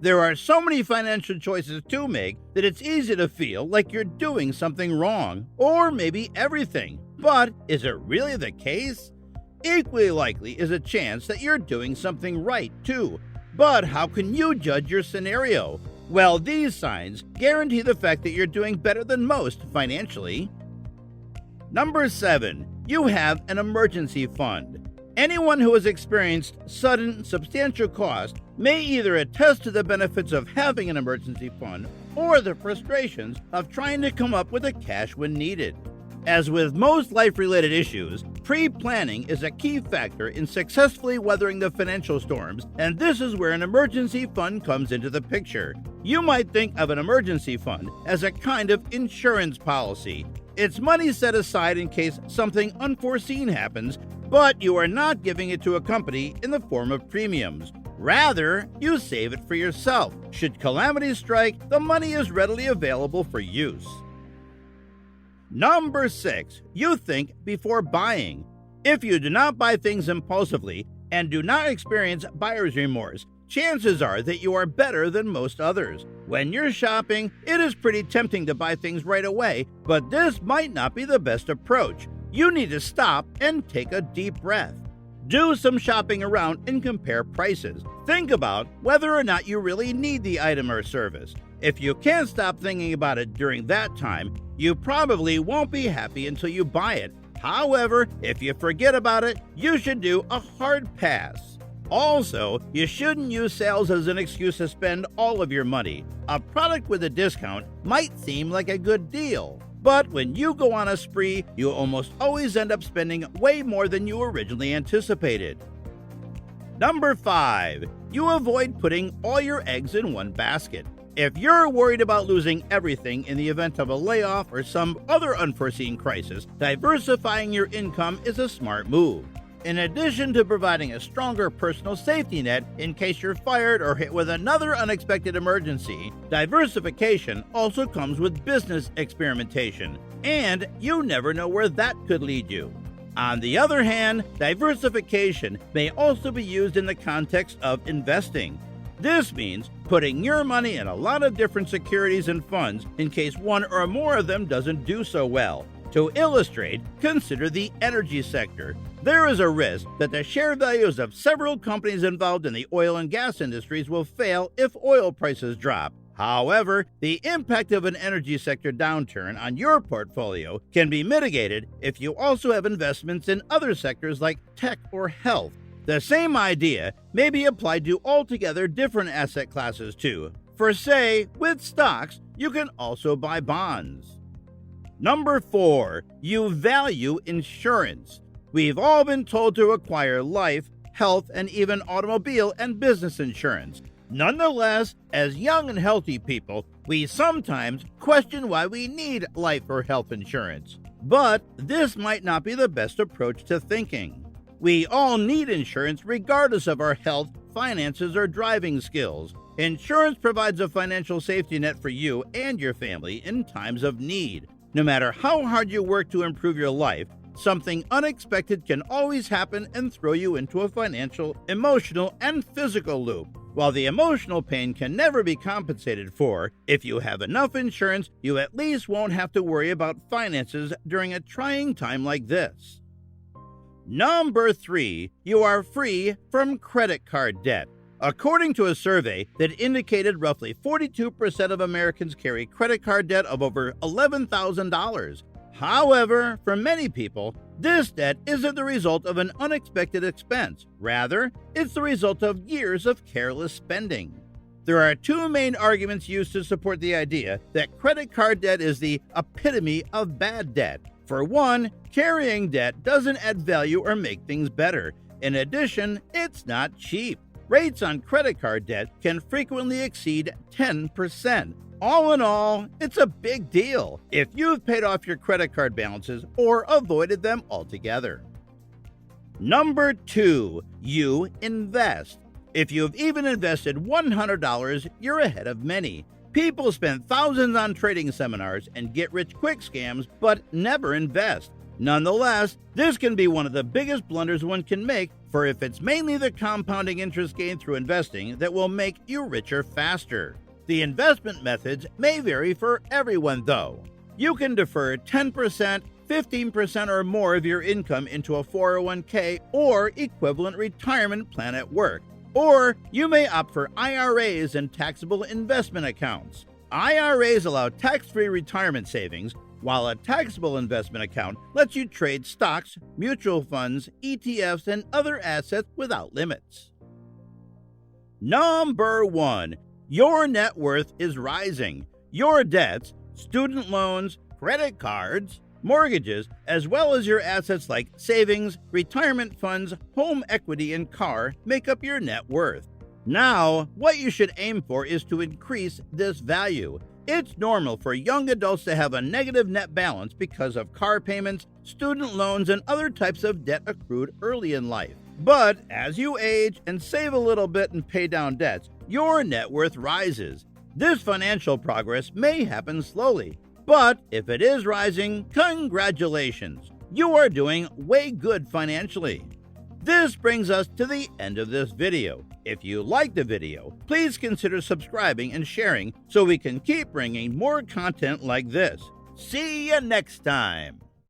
There are so many financial choices to make that it's easy to feel like you're doing something wrong, or maybe everything. But is it really the case? Equally likely is a chance that you're doing something right, too. But how can you judge your scenario? Well, these signs guarantee the fact that you're doing better than most financially. Number 7. You have an emergency fund. Anyone who has experienced sudden, substantial cost may either attest to the benefits of having an emergency fund or the frustrations of trying to come up with the cash when needed. As with most life-related issues, pre-planning is a key factor in successfully weathering the financial storms, and this is where an emergency fund comes into the picture. You might think of an emergency fund as a kind of insurance policy. It's money set aside in case something unforeseen happens, but you are not giving it to a company in the form of premiums. Rather, you save it for yourself. Should calamity strike, the money is readily available for use. Number 6. You think before buying. If you do not buy things impulsively and do not experience buyer's remorse, chances are that you are better than most others. When you're shopping, it is pretty tempting to buy things right away, but this might not be the best approach. You need to stop and take a deep breath. Do some shopping around and compare prices. Think about whether or not you really need the item or service. If you can't stop thinking about it during that time, you probably won't be happy until you buy it. However, if you forget about it, you should do a hard pass. Also, you shouldn't use sales as an excuse to spend all of your money. A product with a discount might seem like a good deal, but when you go on a spree, you almost always end up spending way more than you originally anticipated. Number 5. You avoid putting all your eggs in one basket. If you're worried about losing everything in the event of a layoff or some other unforeseen crisis, diversifying your income is a smart move. In addition to providing a stronger personal safety net in case you're fired or hit with another unexpected emergency, diversification also comes with business experimentation, and you never know where that could lead you. On the other hand, diversification may also be used in the context of investing. This means putting your money in a lot of different securities and funds in case one or more of them doesn't do so well. To illustrate, consider the energy sector. There is a risk that the share values of several companies involved in the oil and gas industries will fail if oil prices drop. However, the impact of an energy sector downturn on your portfolio can be mitigated if you also have investments in other sectors like tech or health. The same idea may be applied to altogether different asset classes too. For say, with stocks, you can also buy bonds. Number 4. You value insurance. We've all been told to acquire life, health, and even automobile and business insurance. Nonetheless, as young and healthy people, we sometimes question why we need life or health insurance. But this might not be the best approach to thinking. We all need insurance regardless of our health, finances, or driving skills. Insurance provides a financial safety net for you and your family in times of need. No matter how hard you work to improve your life, something unexpected can always happen and throw you into a financial, emotional, and physical loop. While the emotional pain can never be compensated for, if you have enough insurance, you at least won't have to worry about finances during a trying time like this. Number 3. You are free from credit card debt. According to a survey that indicated roughly 42% of Americans carry credit card debt of over $11,000. However, for many people, this debt isn't the result of an unexpected expense. Rather, it's the result of years of careless spending. There are two main arguments used to support the idea that credit card debt is the epitome of bad debt. For one, carrying debt doesn't add value or make things better. In addition, it's not cheap. Rates on credit card debt can frequently exceed 10%. All in all, it's a big deal if you've paid off your credit card balances or avoided them altogether. Number 2, you invest. If you've even invested $100, you're ahead of many. People spend thousands on trading seminars and get-rich-quick scams, but never invest. Nonetheless, this can be one of the biggest blunders one can make For if it's mainly the compounding interest gained through investing that will make you richer faster. The investment methods may vary for everyone, though. You can defer 10%, 15% or more of your income into a 401k or equivalent retirement plan at work, or you may opt for IRAs and taxable investment accounts. IRAs allow tax-free retirement savings, while a taxable investment account lets you trade stocks, mutual funds, ETFs, and other assets without limits. Number 1. Your net worth is rising. Your debts, student loans, credit cards, mortgages, as well as your assets like savings, retirement funds, home equity, and car make up your net worth. Now, what you should aim for is to increase this value. It's normal for young adults to have a negative net balance because of car payments, student loans, and other types of debt accrued early in life. But as you age and save a little bit and pay down debts, your net worth rises. This financial progress may happen slowly, but if it is rising, congratulations! You are doing way good financially. This brings us to the end of this video. If you liked the video, please consider subscribing and sharing so we can keep bringing more content like this. See you next time!